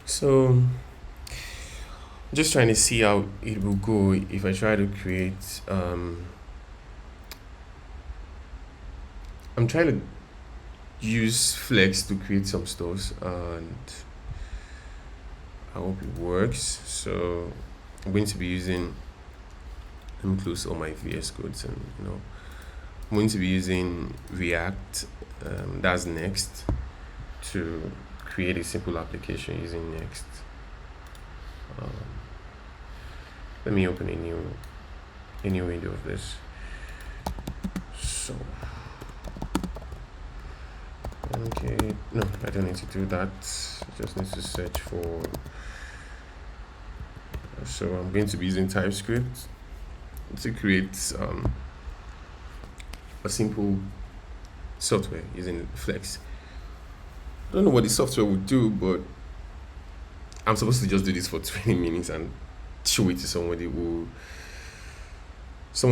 So just trying to see how it will go if I try to create I'm trying to use Flex to create some stores and I hope it works. So I'm going to be using let me close all my VS codes and I'm going to be using React that's next to create a simple application using Next. Um, let me open a new window of this. So okay, no, I don't need to do that. I just need to search for. So I'm going to be using TypeScript to create a simple software using Flex. I don't know what the software would do, but I'm supposed to just do this for 20 minutes and show it to someone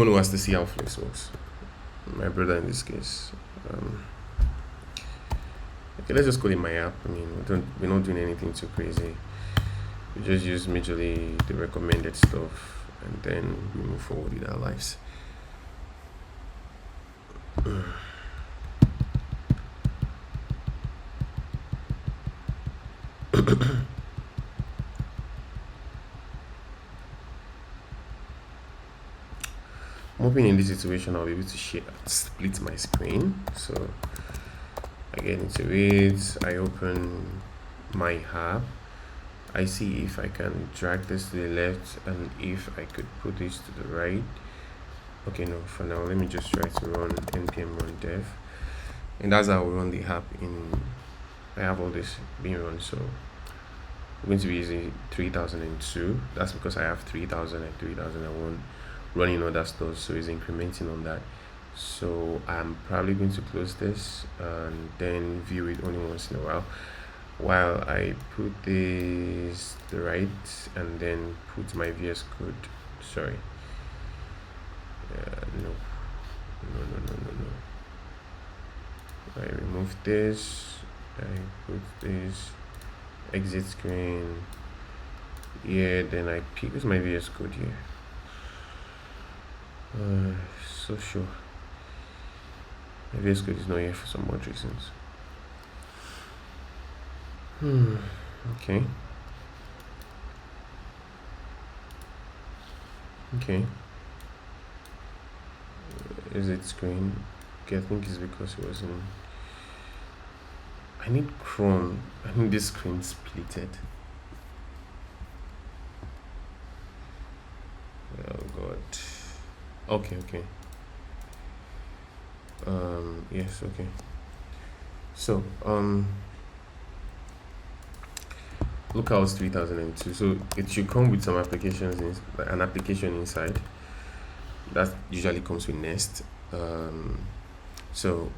who has to see how Flex works. My brother in this case. Okay, let's just call it my app. I mean, we're not doing anything too crazy. We just use majorly the recommended stuff, and then we move forward with our lives. I'm hoping in this situation I'll be able to split my screen. So I get into it, I open my app, I see if I can drag this to the left and if I could put this to the right. Okay, no, for now let me just try to run npm run dev, and that's how I will run the app. I have all this being run, so I'm going to be using 3002. That's because I have 3000 and 3001 running other stuff, so it's incrementing on that. So I'm probably going to close this and then view it only once in a while I put this to the right and then put my VS Code. Sorry, no. I remove this, I put this exit screen here, then I pick with my VS Code here. So sure, my VS Code is not here for some odd reasons. Okay. Is it screen? Okay, I think it's because it was in. I need Chrome. I need this screen splitted. Oh god. Okay. Yes, okay. So look how it's 3002. So it should come with some applications an application inside that usually comes with Nest. So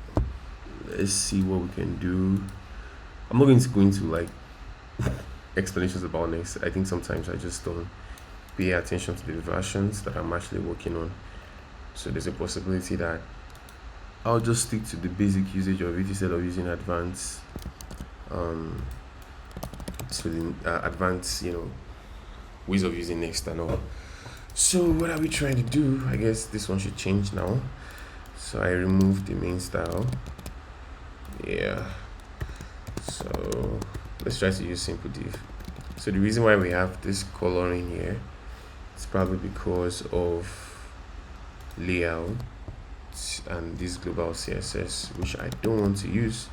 let's see what we can do. I'm not going to go into like explanations about Nest. I think sometimes I just don't pay attention to the versions that I'm actually working on. So there's a possibility that I'll just stick to the basic usage of it instead of using advanced advanced ways of using Next and all. So what are we trying to do? I guess this one should change now. So I removed the main style. Yeah, so let's try to use simple div. So the reason why we have this color in here is probably because of layout and this global CSS, which I don't want to use.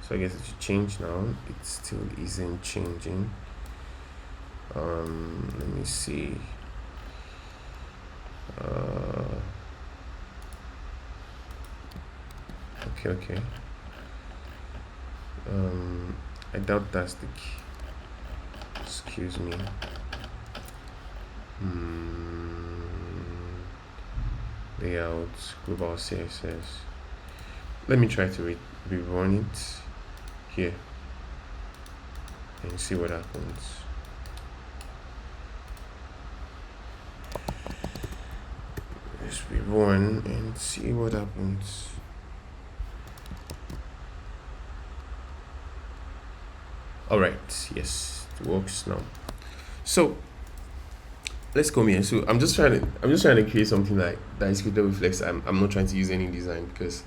So I guess it should change now. It still isn't changing. Let me see. Okay. I doubt that's the key. Excuse me. Layout, global CSS. Let me try to rerun it here and see what happens. Let's rerun and see what happens. All right, yes, It works now. So let's come here. So I'm just trying to create something like that is created with Flex. I'm not trying to use any design because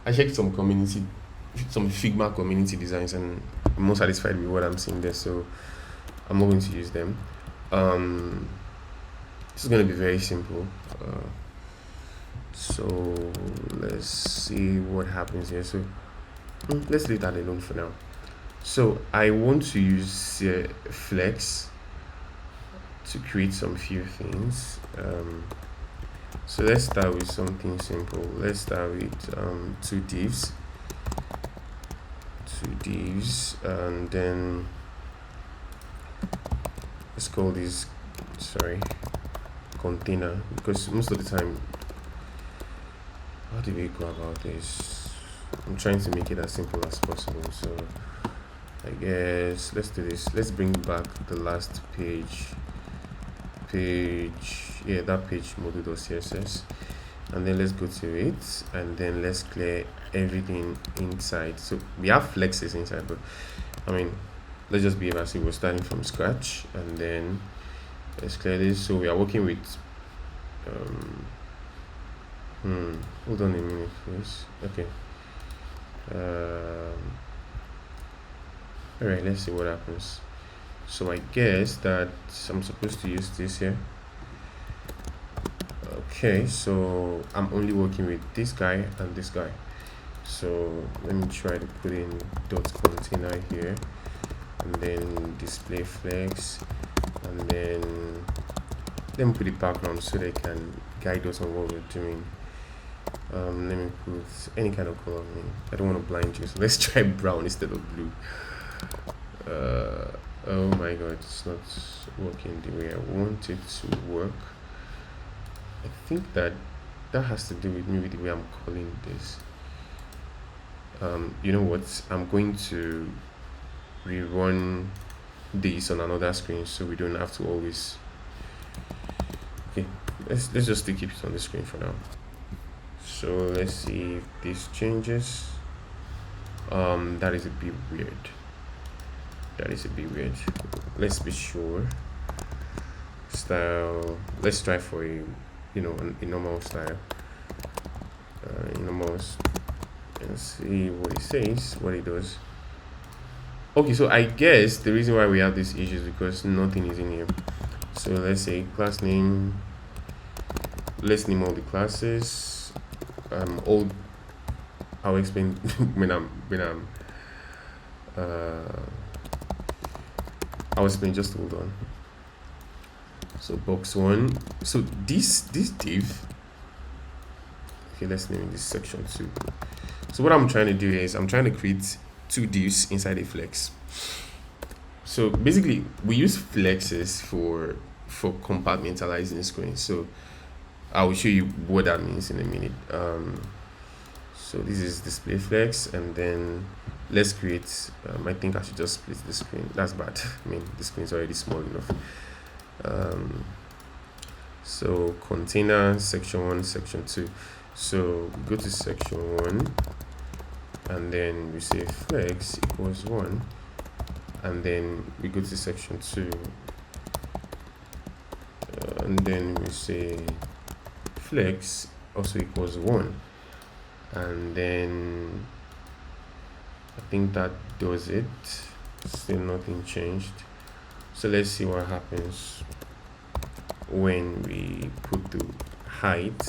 I checked some Figma community designs, and I'm more satisfied with what I'm seeing there. So I'm not going to use them. This is going to be very simple. So let's see what happens here. So let's leave that alone for now. So I want to use Flex to create some few things. So let's start with something simple. Let's start with two divs, and then let's call this container, because most of the time, how do we go about this? I'm trying to make it as simple as possible. So I guess let's do this. Let's bring back the last page, that page module.css, and then let's go to it, and then let's clear everything inside. So we have flexes inside, but I mean, let's just behave as if we're starting from scratch, and then let's clear this. So we are working with hold on a minute please. Okay, all right, let's see what happens. So I guess that I'm supposed to use this here. Okay, so I'm only working with this guy and this guy. So let me try to put in dot container here, and then display flex, and then let me put the background so they can guide us on what we're doing. Let me put any kind of color. I don't want to blind you, so let's try brown instead of blue. Oh my god, it's not working the way I want it to work. I think that has to do with maybe the way I'm calling this. You know what, I'm going to rerun this on another screen so we don't have to always. Okay, let's just still keep it on the screen for now. So let's see if this changes. That is a bit weird. Let's be sure. Style, let's try for a normal style. And see what it says, what it does. Okay, so I guess the reason why we have this issue is because nothing is in here. So let's say class name, let's name all the classes. I'll explain when I'm I'll explain, just hold on. So box one, so this div, okay, let's name this section 2. So what I'm trying to do is I'm trying to create two divs inside a flex. So basically we use flexes for compartmentalizing the screen. So I will show you what that means in a minute. So this is display flex, and then let's create I think I should just split the screen. That's bad. I mean, the screen is already small enough. So container section 1, section 2. So go to section 1, and then we say flex equals 1, and then we go to section 2, and then we say flex also equals 1, and then I think that does it. Still nothing changed. So let's see what happens when we put the height.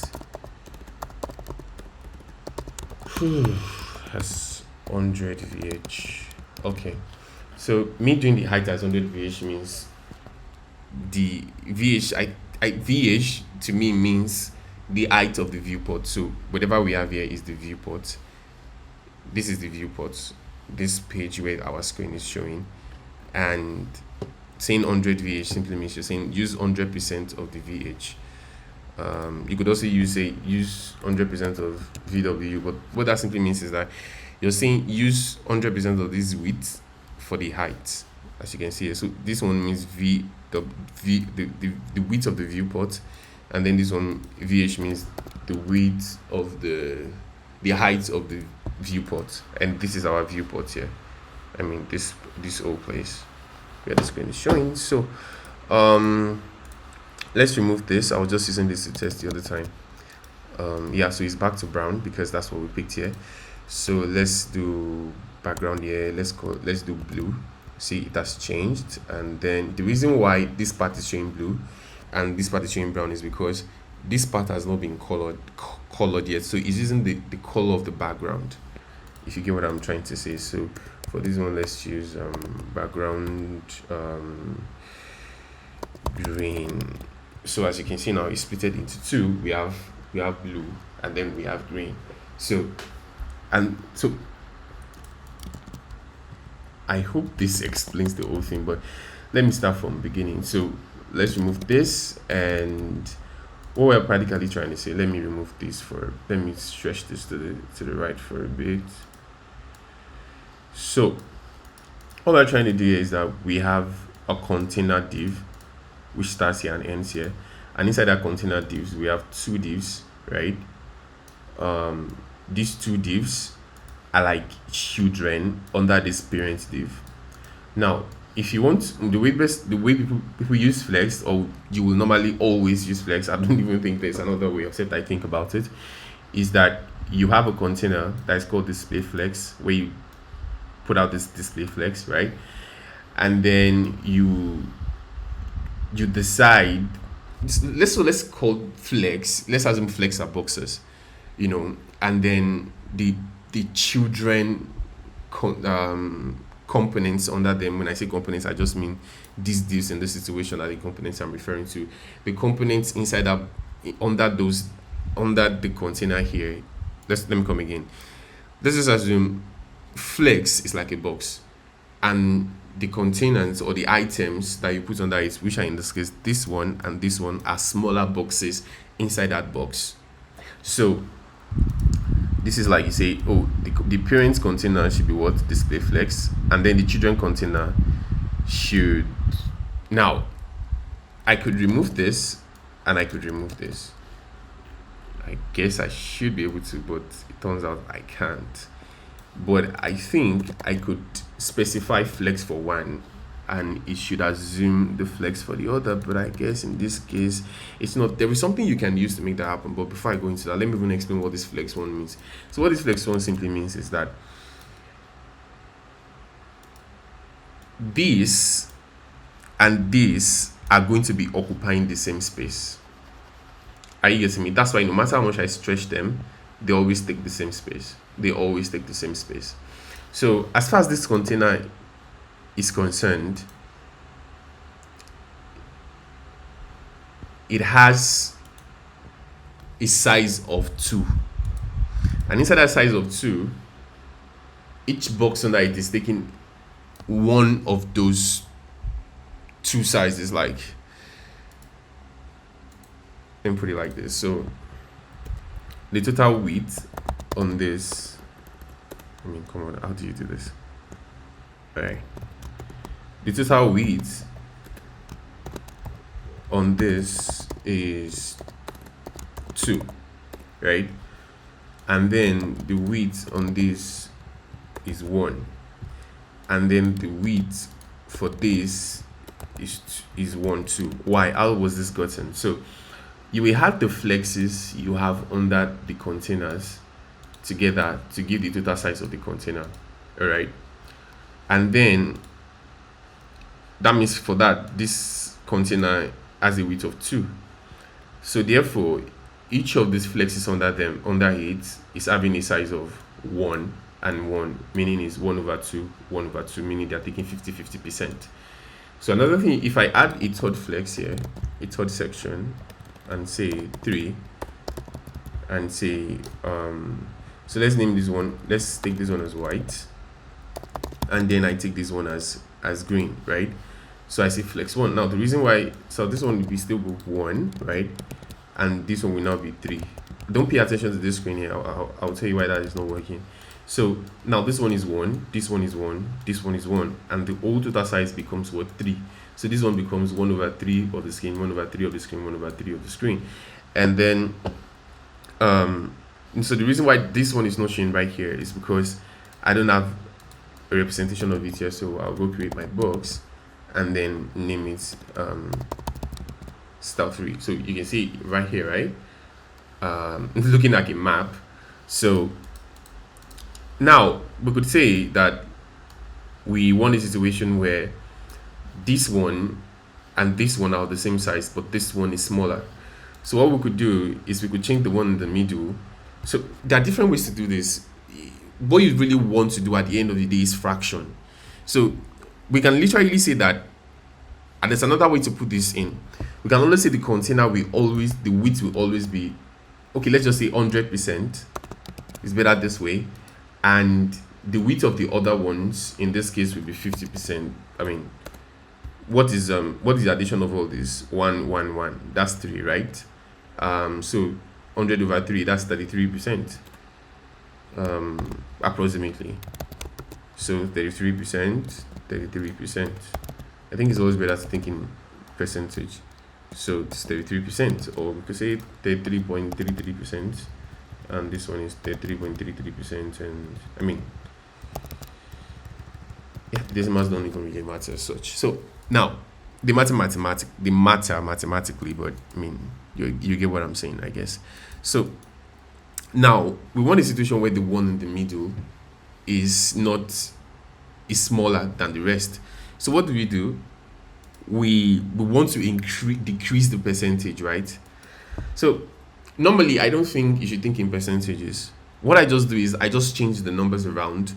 Has 100 VH. Okay, so me doing the height as 100 VH means the VH VH to me means the height of the viewport. So whatever we have here is the viewport. This is the viewport, this page where our screen is showing, and saying 100 VH simply means you're saying use 100% of the VH. You could also use 100% of VW, but what that simply means is that you're saying use 100% of this width for the height, as you can see here. So this one means the width of the viewport, and then this one VH means the width of the height of the viewport, and this is our viewport here. I mean, this whole place. where the screen is showing. So let's remove this. I was just using this to test the other time. Yeah, so it's back to brown because that's what we picked here. So let's do background here. Let's do blue. See, it has changed. And then the reason why this part is showing blue and this part is showing brown is because this part has not been colored yet. So it's using the color of the background, if you get what I'm trying to say. So for this one, let's use background green. So as you can see now, it's split into two. We have blue and then we have green. So I hope this explains the whole thing, but let me start from the beginning. So let's remove this, and what we're practically trying to say, let me remove this let me stretch this to the right for a bit. So all we're trying to do here is that we have a container div which starts here and ends here, and inside that container divs we have two divs, right? These two divs are like children under this parent div. Now if you want, the way people use Flex, or you will normally always use Flex, I don't even think there's another way except I think about it, is that you have a container that is called display flex, where you put out this display flex, right? And then you decide, let's call flex, let's assume flex are boxes, you know, and then the children components under them. When I say components, I just mean these divs in this situation are the components I'm referring to. The components inside that, under the container here, let me come again. Let's just assume flex is like a box, and the containers or the items that you put under it, which are in this case this one and this one, are smaller boxes inside that box. So this is like, you say, oh, the parent container should be what? Display flex, and then the children container should. Now I could remove this and I could remove this. I guess I should be able to, but it turns out I can't. But I think I could specify flex for one and it should assume the flex for the other, but I guess in this case it's not. There is something you can use to make that happen, but before I go into that, let me even explain what this flex one means. So what this flex one simply means is that this and this are going to be occupying the same space. Are you getting me? That's why no matter how much I stretch them, they always take the same space. They always take the same space. So as far as this container is concerned, it has a size of 2, and inside that size of 2, each box under it is taking one of those two sizes. Like, let me put it like this. So the total width on this, I mean, come on, how do you do this? All right, the total width on this is 2, right? And then the width on this is 1, and then the width for this is 1 2. Why? How was this gotten? So you will have the flexes you have under the containers together to give the total size of the container, all right? And then that means for that, this container has a width of 2. So therefore, each of these flexes under it is having a size of 1 and 1, meaning is 1/2, 1/2, meaning they're taking 50-50%. So another thing, if I add a third flex here, a third section, and say 3, and say so let's name this one, let's take this one as white, and then I take this one as green, right? So I say flex 1. Now the reason why, so this one will be still 1, right? And this one will now be 3. Don't pay attention to this screen here. I'll tell you why that is not working. So now this one is 1, this one is 1, this one is 1, and the whole total size becomes what? 3. So this one becomes 1/3 of the screen, 1/3 of the screen, 1/3 of the screen. And then so the reason why this one is not showing right here is because I don't have a representation of it here. So I'll go create my box, and then name it style 3. So you can see right here, right? Looking like a map. So now we could say that we want a situation where this one and this one are the same size, but this one is smaller. So what we could do is we could change the one in the middle. So there are different ways to do this. What you really want to do at the end of the day is fraction. So we can literally say that, and there's another way to put this in. We can only say the container will always, the width will always be, okay, let's just say 100%. It's better this way. And the width of the other ones, in this case, will be 50%. I mean, what is the addition of all this? 1, 1, 1. That's 3, right? So 100 over 3, that's 33%. Approximately. So 33%, 33%. I think it's always better to think in percentage. So it's 33%, or we could say 33.33%, and this one is 33.33%. And I mean, yeah, decimals don't even really matter as such. So now they matter mathematically, but I mean, you get what I'm saying, I guess. So now we want a situation where the one in the middle is smaller than the rest. So what do? We want to decrease the percentage, right? So normally I don't think you should think in percentages. What I just do is I just change the numbers around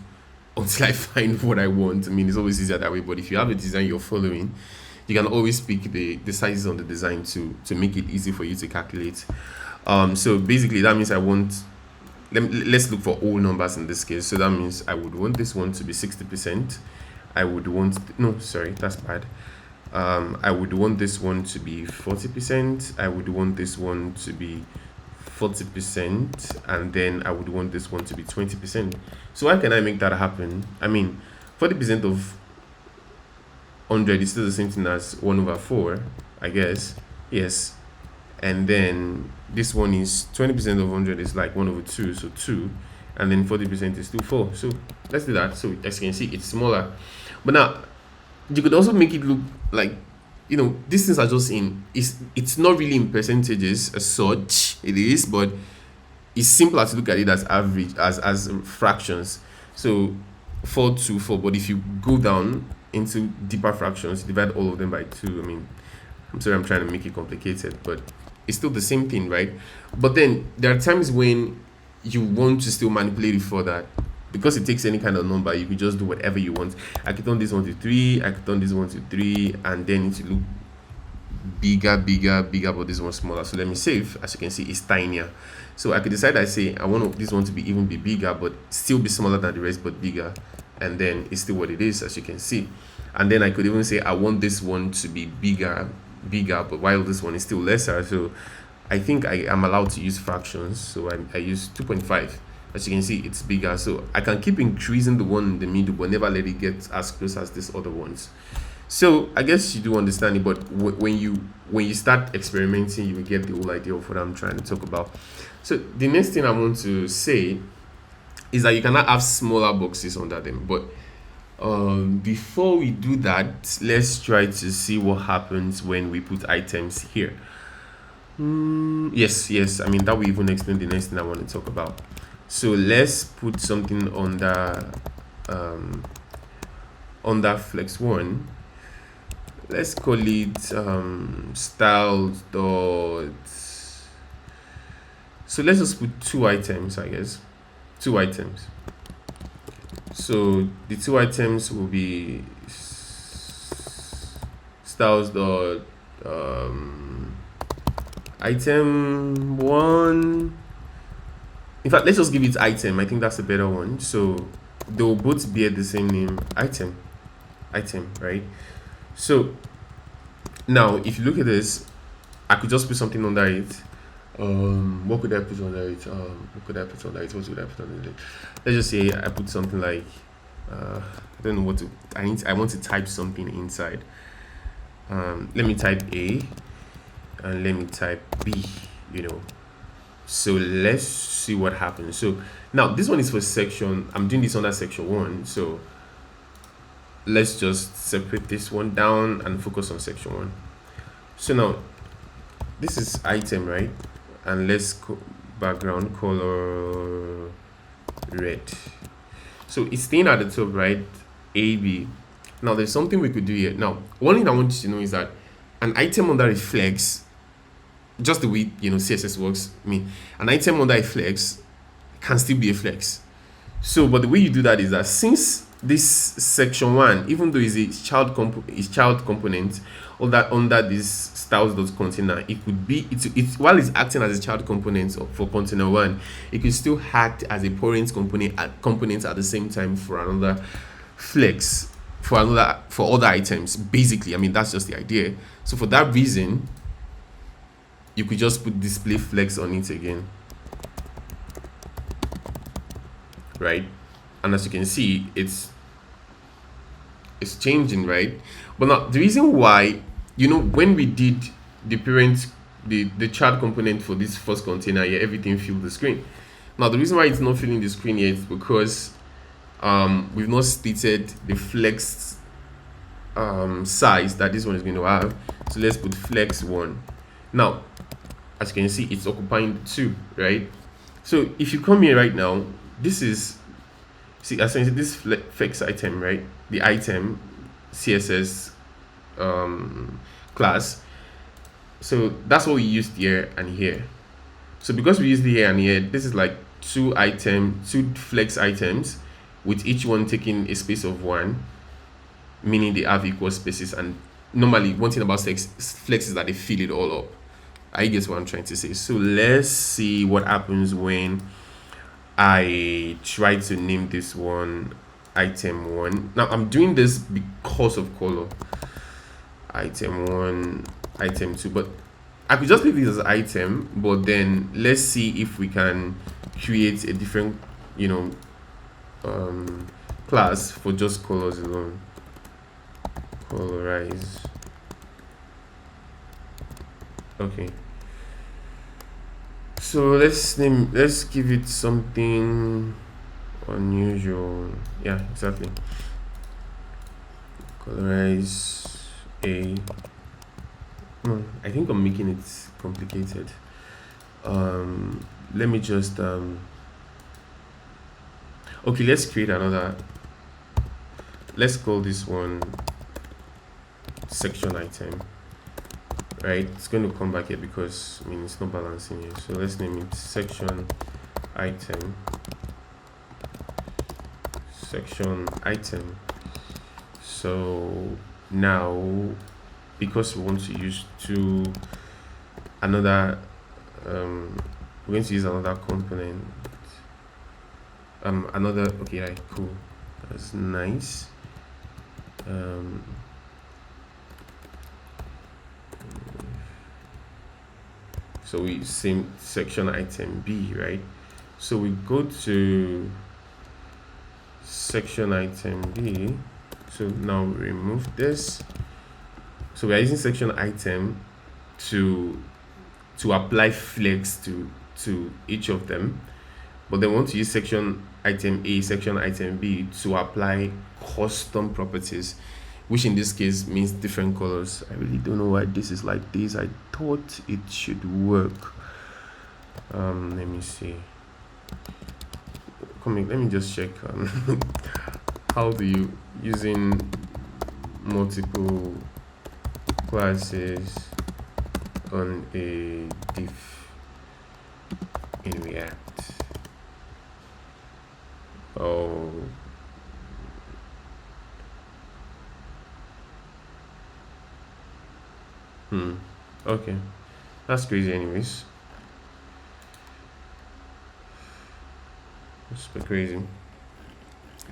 until I find what I want. I mean, it's always easier that way, but if you have a design you're following, you can always pick the sizes on the design to make it easy for you to calculate. So basically that means let's look for all numbers in this case. So that means I would want this one to be 60%. I would want, no, sorry, that's bad. I would want this one to be 40%. I would want this one to be 40%, and then I would want this one to be 20%. So why can I make that happen? I mean, 40% of 100 is still the same thing as 1 over 4, I guess. Yes. And then this one is 20% of 100 is like 1 over 2, so 2. And then 40% is still 4. So let's do that. So as you can see, it's smaller. But now, you could also make it look like, you know, these things are just it's not really in percentages as such. It is, but it's simpler to look at it as average, as fractions. So 4 to 4. But if you go down into deeper fractions, divide all of them by 2. I mean, I'm sorry, I'm trying to make it complicated, but it's still the same thing, right? But then there are times when you want to still manipulate it further. Because it takes any kind of number, you could just do whatever you want. I could turn this one to 3, I could turn this one to 3, and then it will look bigger, but this one smaller. So let me save. As you can see, it's tinier. So I could decide, I say I want this one to be even bigger, but still be smaller than the rest, but bigger. And then it's still what it is, as you can see. And then I could even say I want this one to be bigger, but while this one is still lesser. So I think I am allowed to use fractions. So I use 2.5. As you can see, it's bigger. So I can keep increasing the one in the middle, but never let it get as close as these other ones. So I guess you do understand it, but when you start experimenting, you will get the whole idea of what I'm trying to talk about. So the next thing I want to say is that you cannot have smaller boxes under them. But before we do that, let's try to see what happens when we put items here. Yes. I mean, that will even explain the next thing I want to talk about. So let's put something under flex 1. Let's call it styles dot. So let's just put 2 items, I guess. 2 items. So the 2 items will be styles dot item 1. In fact, let's just give it item. I think that's a better one. So they'll both bear the same name, item, right? So now if you look at this, I could just put something under it. What could I put under it? What would I put under it? Let's just say I put something like I don't know what to, I want to type something inside. Let me type A and let me type B, So let's see what happens. So now this one is for section. I'm doing this under section 1. So let's just separate this one down and focus on section 1. So now this is item, right? And let's background color red. So it's staying at the top, right? AB. Now there's something we could do here. Now one thing I want you to know is that an item under a flex, just the way CSS works, an item under a flex can still be a flex. So but the way you do that is that since this section 1, even though it's a child component, or that under this styles.container, it could be while it's acting as a child component for container 1, it could still act as a parent component at the same time for another flex, for other items. Basically, that's just the idea. So for that reason, you could just put display flex on it again, right? And as you can see, it's changing, right? But now the reason why, when we did the parent, the child component for this first container here, everything filled the screen. Now the reason why it's not filling the screen yet is because we've not stated the flex size that this one is going to have. So let's put flex 1. Now as you can see, it's occupying 2, right? So if you come here right now, this is, see, essentially this flex item, right? The item CSS class. So that's what we used here and here. So because we used the here and here, this is like two flex items, with each one taking a space of 1, meaning they have equal spaces. And normally one thing about flex is that they fill it all up. I guess what I'm trying to say. So let's see what happens when I try to name this one item 1. Now I'm doing this because of color. Item 1, item 2, but I could just leave this as item, but then let's see if we can create a different class for just colors alone. Colorize. Okay, so let's give it something unusual. Yeah, exactly. Colorize A. I think I'm making it complicated. Let me just okay, let's create another. Let's call this one section item, right? It's going to come back here because it's not balancing here. So let's name it section item. So now, because we want to use another we're going to use another component, okay, right, cool, that's nice. So we same section item B, right? So we go to section item B. So now remove this. So we are using section item to apply flex to each of them, but then we want to use section item A, section item B to apply custom properties, which in this case means different colors. I really don't know why this is like this. I thought it should work. Let me see. Let me just check how do you, using multiple classes on a div in React. Oh, okay, that's crazy. Anyways, it's super crazy.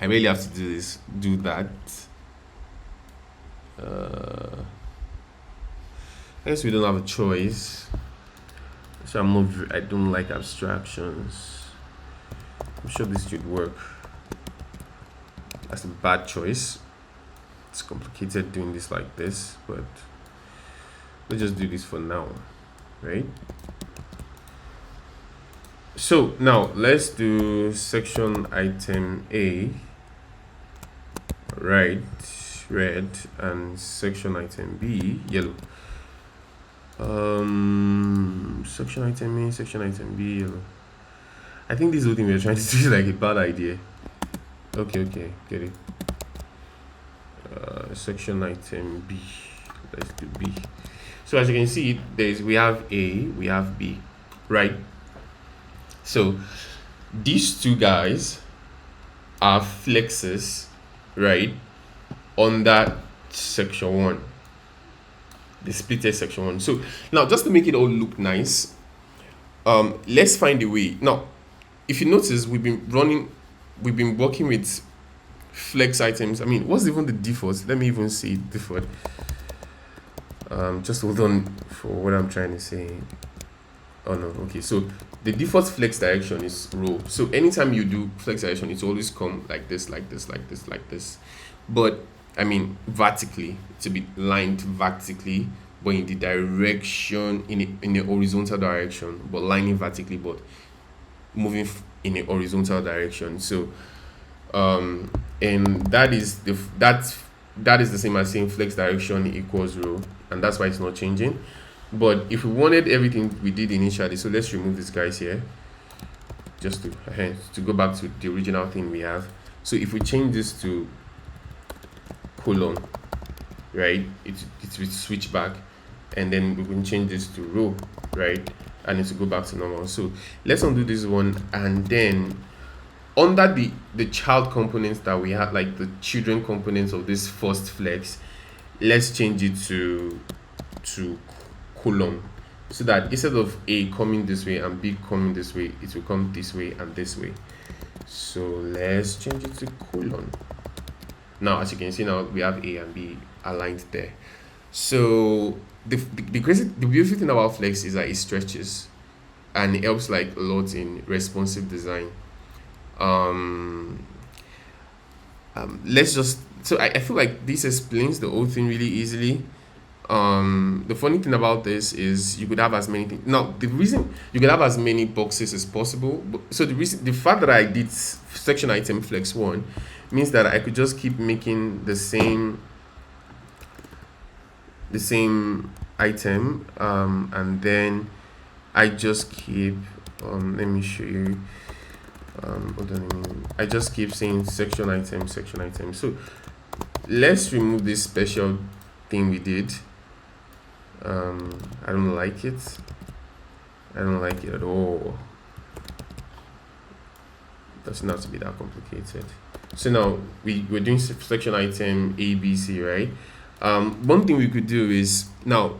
I really have to do that. I guess we don't have a choice. So I don't like abstractions. I'm sure this should work. That's a bad choice. It's complicated doing this like this, but let's just do this for now, right? So now let's do section item A, right? red and section item B yellow. Section item A, section item B yellow. I think this whole thing we're trying to do is like a bad idea. Okay, get it. Section item B. Let's do B. So as you can see, we have A, we have B, right? So these two guys are flexes, right, on that section 1, the splitted section 1. So now, just to make it all look nice, let's find a way. Now, if you notice, we've been working with flex items. I mean, what's even the default? Let me even see default. Just hold on for what I'm trying to say. Oh no, okay, so the default flex direction is row. So anytime you do flex direction, it's always come like this, like this, like this, like this. But I mean vertically, to be lined vertically, but in the direction, in a horizontal direction, but lining vertically, but moving in a horizontal direction. So and that is the same as saying flex direction equals row, and that's why it's not changing. But if we wanted everything we did initially, so let's remove these guys here, just to go back to the original thing we have. So if we change this to colon, right, it will switch back, and then we can change this to row, right, and it will go back to normal. So let's undo this one, and then under the child components that we have, like the children components of this first flex, let's change it to column, so that instead of A coming this way and B coming this way, it will come this way and this way. So let's change it to colon. Now, as you can see, now we have A and B aligned there. So the beautiful thing about flex is that it stretches, and it helps like a lot in responsive design. Let's just, so I feel like this explains the whole thing really easily. The funny thing about this is you could have as many things. Now, the reason you could have as many boxes as possible, so the fact that I did section item flex 1 means that I could just keep making the same item, and then I just keep let me show you. Hold on a minute. I just keep saying section item. So let's remove this special thing we did. I don't like it. I don't like it at all. It doesn't have to be that complicated. So now we're doing section item A, B, C, right? One thing we could do is, now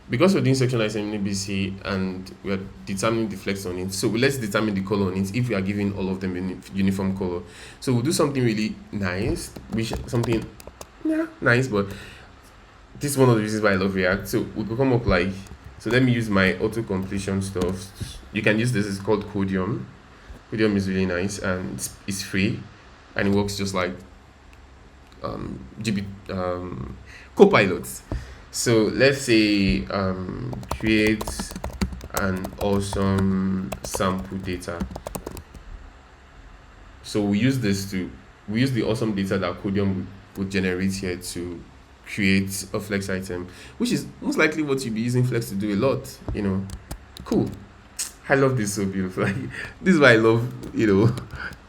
because we're doing section item A, B, C, and we're determining the flex on it, so let's determine the color on it if we are giving all of them uniform color. So we'll do something really nice, nice, but this is one of the reasons why I love React. So we could come up like, so let me use my auto completion stuff. You can use this, it's called Codium. Codium is really nice, and it's free, and it works just like Copilot. So let's say create an awesome sample data. So we use the awesome data that Codium would generate here to create a flex item, which is most likely what you'll be using flex to do a lot, Cool. I love this, so beautiful. Like, this is why I love,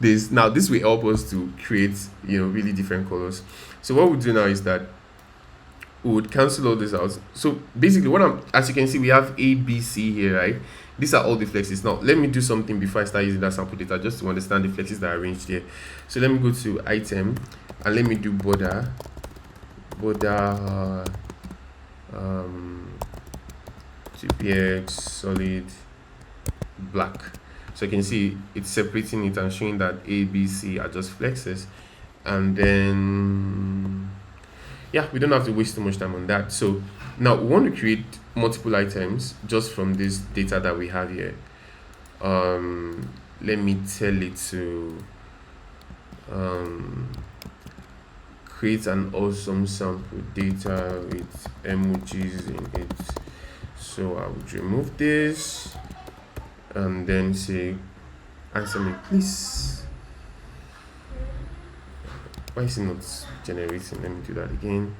this. Now this will help us to create, really different colors. So what we'll do now is that we would cancel all this out. So basically as you can see, we have A, B, C here, right? These are all the flexes. Now let me do something before I start using that sample data, just to understand the flexes that are arranged here. So let me go to item, and let me do border GPX solid black. So you can see it's separating it and showing that A, B, C are just flexes. And then yeah, we don't have to waste too much time on that. So now we want to create multiple items just from this data that we have here. Let me tell it to create an awesome sample data with emojis in it. So I would remove this and then say answer me please. Why is it not generating? Let me do that again.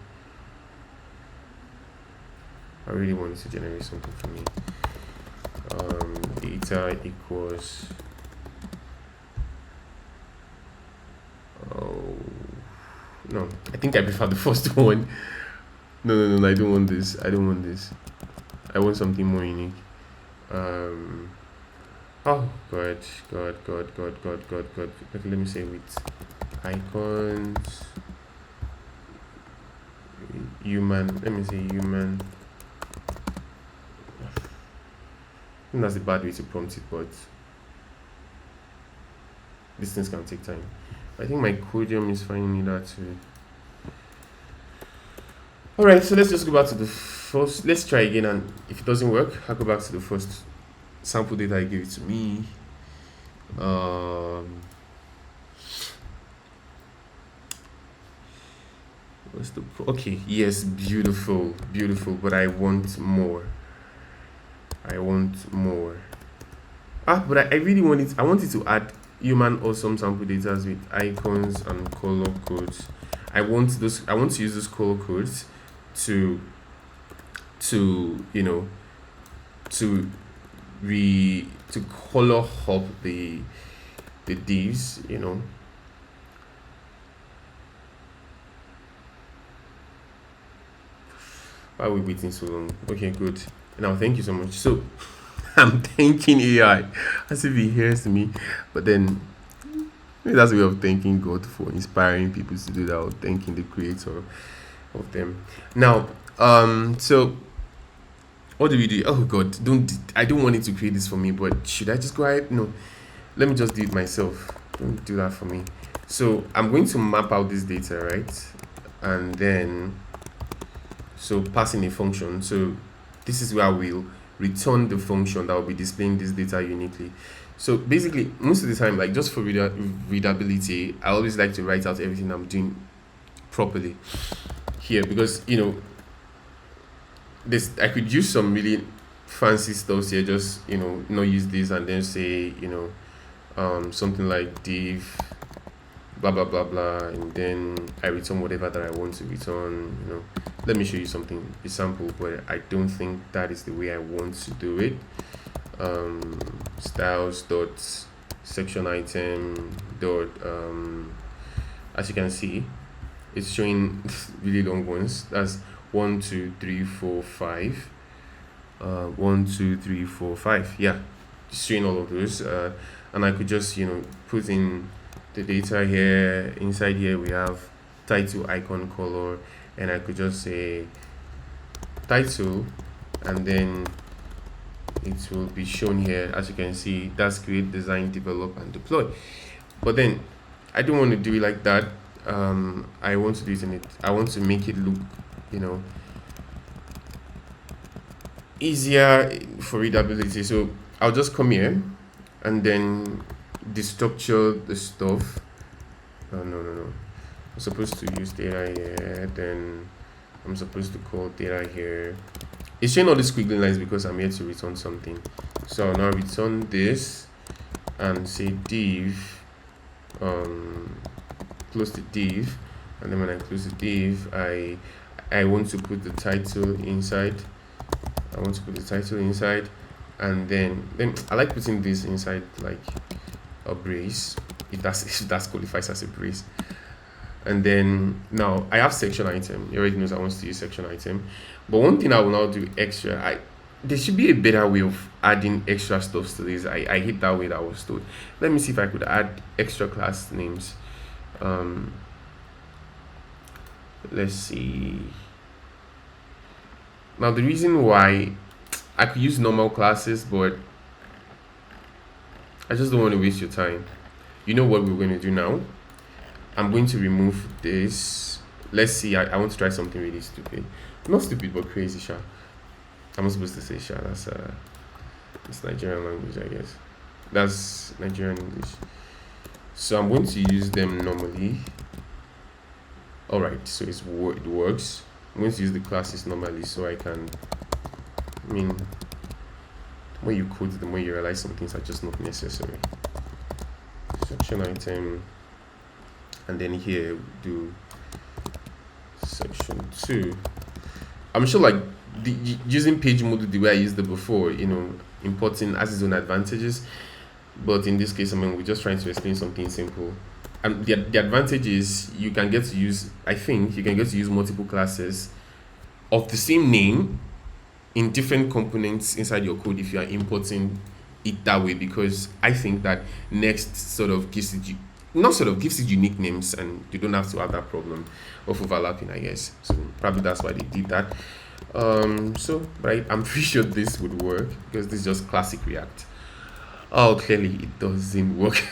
I really want it to generate something for me. Data equals, oh no, I think I prefer the first one. No, I don't want this. I I want something more unique. Oh god. Okay, let me say with icons, human. Let me say human. I think that's a bad way to prompt it, but these things can take time. I think my Codium is finding that too. Alright, so let's just go back to the first. Let's try again, and if it doesn't work, I'll go back to the first sample data I gave it to me. What's the okay? Yes, beautiful, but I want more. But I really want it. I wanted to add human awesome sample data with icons and color codes. I want to use those color codes to you know to color up the divs, you know. Why are we waiting so long? Okay, good. Now thank you so much. So I'm thanking AI as if he hears me, but then maybe that's a way of thanking God for inspiring people to do that, or thanking the creator of them. Now, so what do we do? Oh God, I don't want it to create this for me, but should I just go ahead? No, let me just do it myself. Don't do that for me. So I'm going to map out this data, right? And then passing a function. So this is where we'll return the function that will be displaying this data uniquely. So basically, most of the time, like just for readability, I always like to write out everything I'm doing properly here, because you know I could use some really fancy stuff here, just not use this and then say something like div blah blah blah blah, and then I return whatever that I want to return. Let me show you something, a sample, but I don't think that is the way I want to do it. Styles dot section item dot as you can see, it's showing really long ones. That's 1 2 3 4 5 1 2 3 4 5, yeah, it's showing all of those, and I could just put in the data here. Inside here we have title, icon, color, and I could just say title, and then it will be shown here. As you can see, that's create, design, develop, and deploy. But then I don't want to do it like that. I want to do it in it. I want to make it look easier for readability. So I'll just come here and then destructure the stuff. No, I'm supposed to use data here, then I'm supposed to call data here. It's showing all these squiggly lines because I'm here to return something. So I'll now return this and say div, close the div, and then when I close the div, I want to put the title inside. And then I like putting this inside like a brace, if that qualifies as a brace. And then now I have section item. It already knows I want to use section item. But one thing I will now do extra, there should be a better way of adding extra stuff to this. I hate that way that I was told. Let me see if I could add extra class names. Let's see. Now the reason why I could use normal classes, but I just don't want to waste your time. You know what we're going to do now? I'm going to remove this. Let's see. I want to try something really stupid. Not stupid, but crazy, Sha. I'm not supposed to say Sha. That's Nigerian language, I guess. That's Nigerian English. So I'm going to use them normally. Alright, so it works. I'm going to use the classes normally so I can, the more you code, the more you realize some things are just not necessary. Section item. and then here do section 2. I'm sure like using page mode the way I used it before, importing has its own advantages, but in this case, I mean, we're just trying to explain something simple. And the advantage is you can get to use, I think you can get to use multiple classes of the same name in different components inside your code if you are importing it that way, because I think that Next sort of gives it unique names, and you don't have to have that problem of overlapping, I guess. So probably that's why they did that. But I'm pretty sure this would work because this is just classic React. Oh, clearly it doesn't work.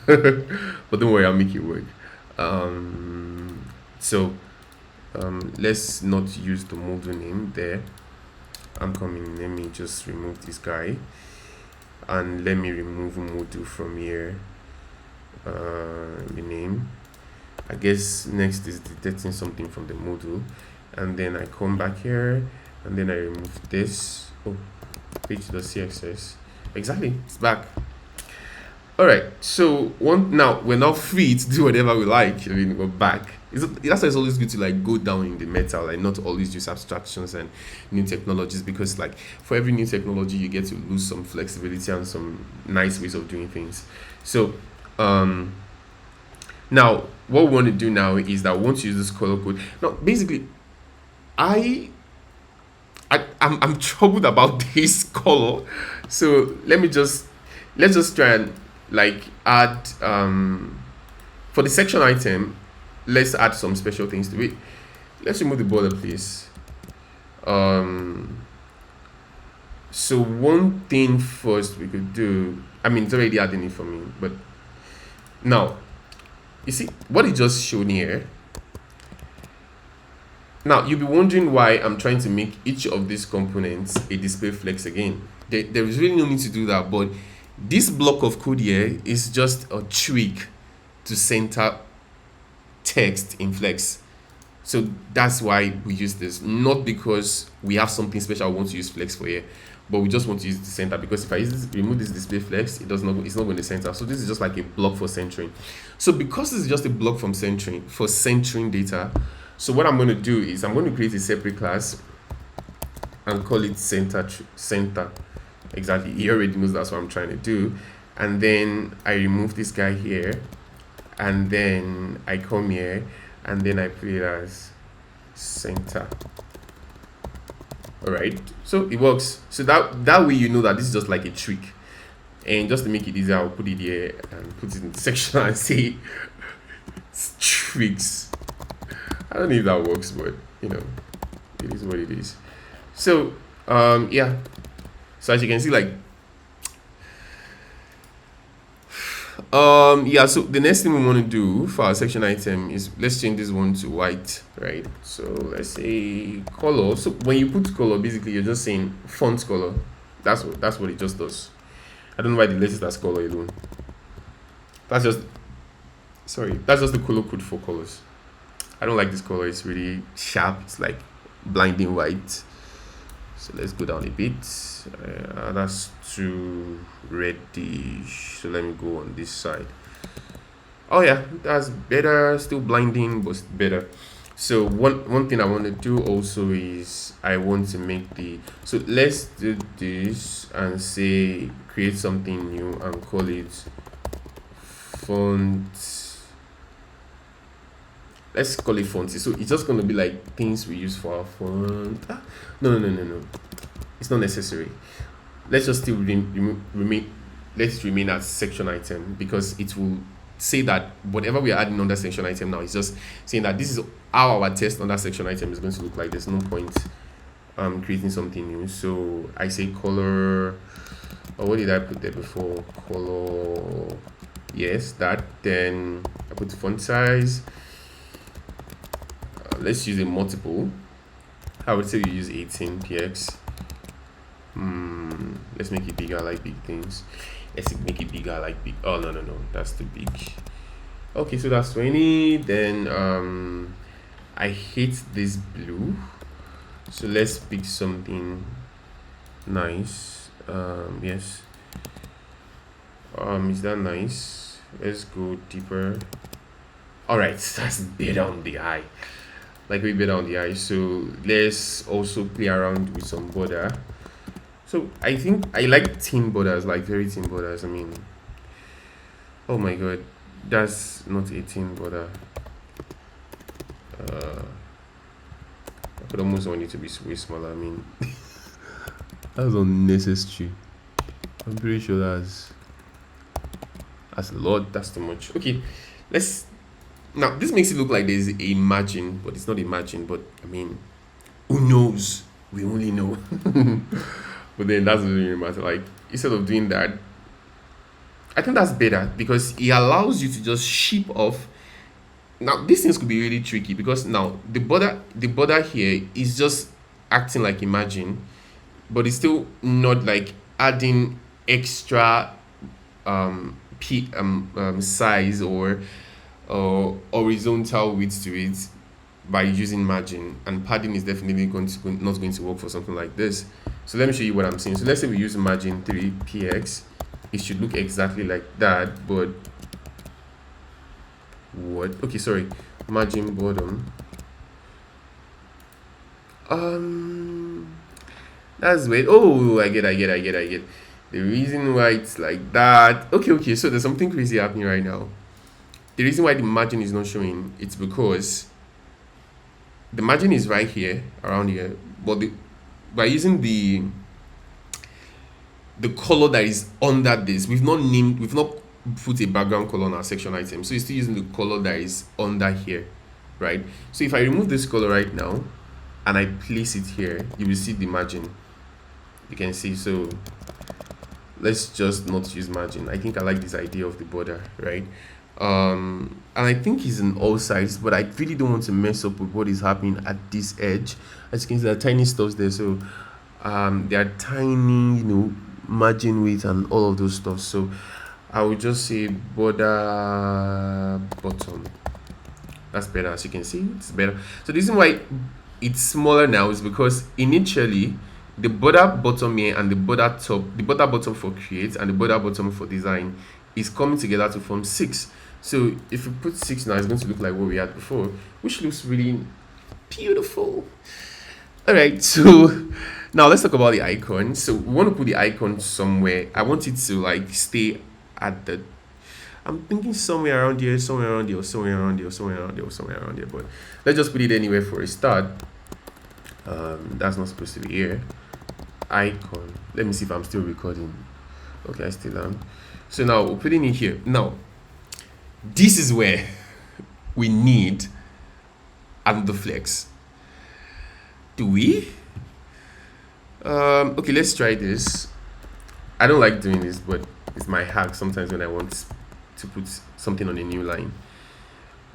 But don't worry, I'll make it work. Let's not use the module name there. I'm coming. Let me just remove this guy, and let me remove module from here. The name, I guess Next is detecting something from the module, and then I come back here, and then I remove this. Oh, page.css. Exactly, it's back. All right, so now we're now free to do whatever we like. I mean, we're back. That's why it's always good to like go down in the metal, like not always use abstractions and new technologies, because like for every new technology you get to lose some flexibility and some nice ways of doing things. So now what we want to do now is that we want to use this color code. Now basically I'm troubled about this color, so let's just try and like add for the section item, let's add some special things to it. Let's remove the border, please. So one thing first we could do, I mean, it's already adding it for me, but now you see what it just showed here. Now you'll be wondering why I'm trying to make each of these components a display flex again. There is really no need to do that, but this block of code here is just a tweak to center text in flex. So that's why we use this, not because we have something special we want to use flex for here, but we just want to use the center, because if I remove this display flex, it's not going to center. So this is just like a block for centering. So because this is just a block from centering data, so what I'm going to do is I'm going to create a separate class and call it center. Exactly, he already knows that's what I'm trying to do. And then I remove this guy here, and then I come here, and then I put it as center. All right, so it works. So that way you know that this is just like a trick. And just to make it easier, I'll put it here and put it in the section and say tricks. I don't know if that works, but it is what it is. So yeah, so as you can see, like yeah, so the next thing we want to do for our section item is let's change this one to white, right? So let's say color. So when you put color, basically you're just saying font color. That's what it just does. I don't know why the latest has color alone. That's just the color code for colors. I don't like this color. It's really sharp. It's like blinding white. So let's go down a bit. That's too reddish. So let me go on this side. Oh yeah, that's better. Still blinding, but better. So one thing I want to do also is I want to make so let's do this and say create something new and call it font. Let's call it fonty. So it's just going to be like things we use for our font. No. It's not necessary. Let's just still remain as section item, because it will say that whatever we are adding on that section item now is just saying that this is how our text on that section item is going to look like. There's no point creating something new. So I say color, or what did I put there before? Color, yes, that. Then I put the font size. Let's use a multiple. I would say you use 18 px. Let's make it bigger. I like big things. Let's make it bigger. I like big. Oh no, that's too big. Okay, so that's 20. Then I hate this blue, so let's pick something nice. Yes. Is that nice? Let's go deeper. All right, that's better on the eye, like way better on the eye. So let's also play around with some border. So I think I like thin borders, like very thin borders. I mean, oh my god, that's not a thin border. I could almost want it to be way smaller. I mean, that's unnecessary. I'm pretty sure that's a lot. That's too much. Okay, let's now. This makes it look like there's a margin, but it's not a margin. But I mean, who knows? We only know. But then that doesn't really matter. Like instead of doing that, I think that's better because it allows you to just ship off. Now these things could be really tricky because now the border here is just acting like a margin, but it's still not like adding extra size or horizontal width to it by using margin, and padding is definitely not going to work for something like this. So let me show you what I'm saying. So let's say we use margin 3px. It should look exactly like that, but what? Okay, sorry, margin bottom. That's weird. Oh, I get. The reason why it's like that. Okay. So there's something crazy happening right now. The reason why the margin is not showing, it's because the margin is right here, around here, but by using the color that is under this, we've not put a background color on our section item, so you're still using the color that is under here, right? So if I remove this color right now and I place it here, you will see the margin. You can see. So let's just not use margin. I think I like this idea of the border, right? And I think it's in all sides, but I really don't want to mess up with what is happening at this edge. As you can see, there are tiny stuffs there, so there are tiny, margin width and all of those stuff. So I would just say border bottom. That's better. As you can see, it's better. So the reason why it's smaller now is because initially the border bottom here and the border bottom for create and the border bottom for design is coming together to form 6. So if we put 6 now, it's going to look like what we had before, which looks really beautiful. All right, so now let's talk about the icon. So we want to put the icon somewhere. I want it to like stay at the, I'm thinking somewhere around here, but let's just put it anywhere for a start. That's not supposed to be here. Icon. Let me see if I'm still recording. Okay, I still am. So now we're putting it here. Now, this is where we need another flex. Do we? Okay, let's try this. I don't like doing this, but it's my hack sometimes when I want to put something on a new line.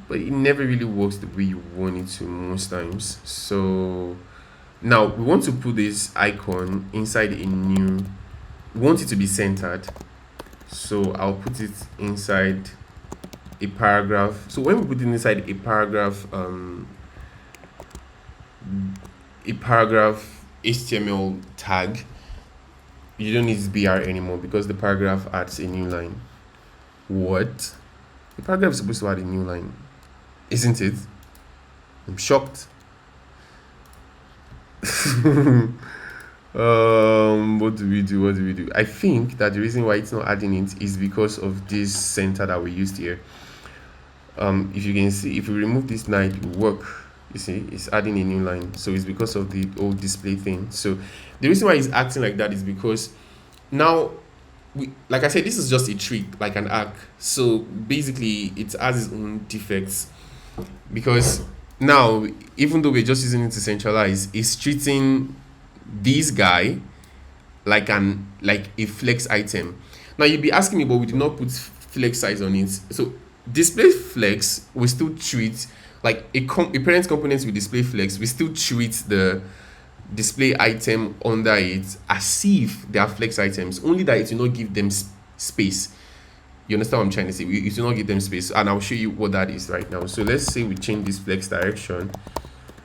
But it never really works the way you want it to most times. So now we want to put this icon inside a new, we want it to be centered. So I'll put it inside a paragraph. So when we put it inside a paragraph HTML tag, you don't need BR anymore because the paragraph adds a new line. What? The paragraph is supposed to add a new line, isn't it? I'm shocked. What do we do? I think that the reason why it's not adding it is because of this center that we used here. If you can see, if we remove this now, it will work. You see, it's adding a new line, so it's because of the old display thing. So the reason why it's acting like that is because now, like I said, this is just a trick, like an arc. So basically it has its own defects, because now, even though we're just using it to centralize, it's treating this guy like a flex item. Now you'll be asking me, but we did not put flex size on it. So display flex, we still treat like a parent component with display flex, we still treat the display item under it as if they are flex items, only that it will not give them space. You understand what I'm trying to say? It will not give them space, and I'll show you what that is right now. So let's say we change this flex direction.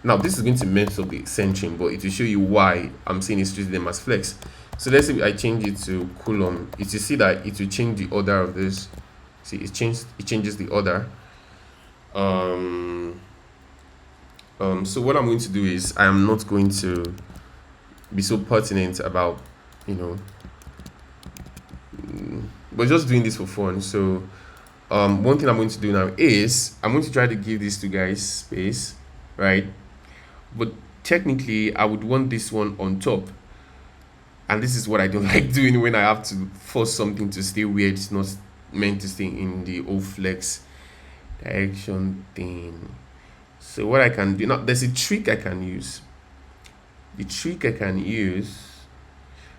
Now this is going to mess up the centering, but it will show you why I'm saying it's treating them as flex. So let's say I change it to column. You see that it will change the order of this. See, it changes the order. Um, so what I'm going to do is I am not going to be so pertinent about, you know, we're just doing this for fun. So one thing I'm going to do now is I'm going to try to give these two guys space, right? But technically I would want this one on top, and this is what I don't like doing when I have to force something to stay where it's not meant to stay in the old flex direction thing. So what I can do now, there's a trick I can use. The trick I can use,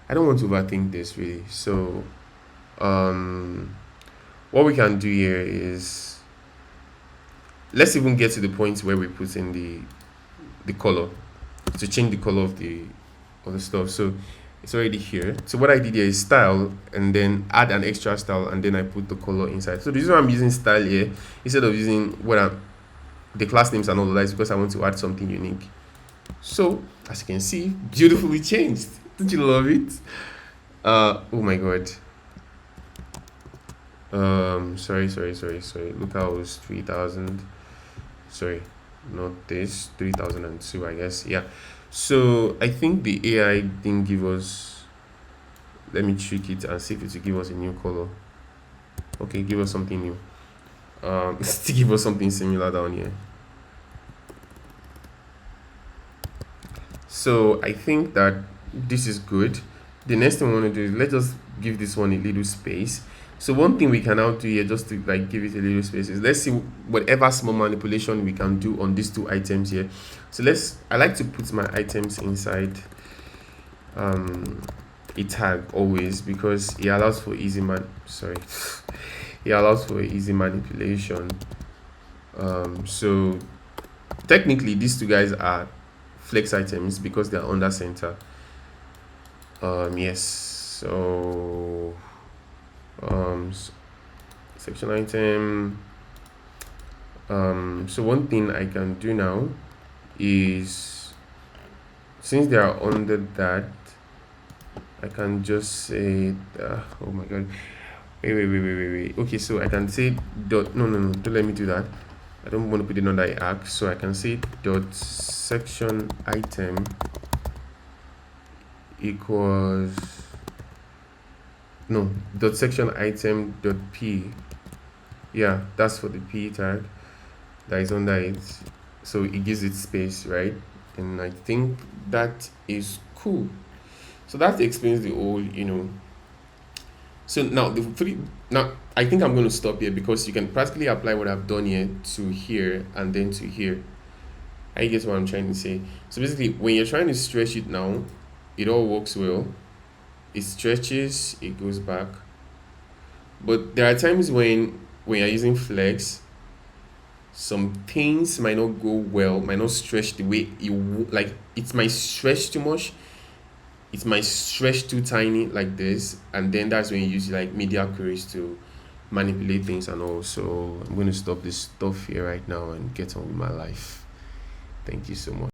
I don't want to overthink this really. So um what we can do here is, let's even get to the point where we put in the color, to change the color of the stuff. So it's already here. So what I did here is style, and then add an extra style, and then I put the color inside. So the reason I'm using style here instead of using the class names and all that is because I want to add something unique. So as you can see, beautifully changed. Don't you love it? Oh my god. Sorry. Look how it was 3000. Sorry, not this, 3002, I guess. Yeah. So I think the AI didn't give us. Let me trick it and see if it will give us a new color. Okay, give us something new. To give us something similar down here. So I think that this is good. The next thing we want to do is let's just give this one a little space. So one thing we can now do here, just to like give it a little space, is let's see whatever small manipulation we can do on these two items here. So I like to put my items inside a tag always, because it allows for easy it allows for easy manipulation. So technically these two guys are flex items because they are under center. Yes. So section item. So one thing I can do now is, since they are under that, I can just say oh my god, wait. Okay, so I can say dot, no, don't let me do that. I don't want to put it under a arc, so I can say dot section item equals, no, dot section item dot p. Yeah, that's for the p tag that is under it, so it gives it space, right? And I think that is cool. So that explains the whole, so now I think I'm going to stop here, because you can practically apply what I've done here to here and then to here. I guess what I'm trying to say. So basically, when you're trying to stretch it now, it all works well. It stretches, it goes back. But there are times when you're using flex, some things might not go well, might not stretch the way you like. It might stretch too much, it might stretch too tiny like this, and then that's when you use like media queries to manipulate things and all. So I'm going to stop this stuff here right now and get on with my life. Thank you so much.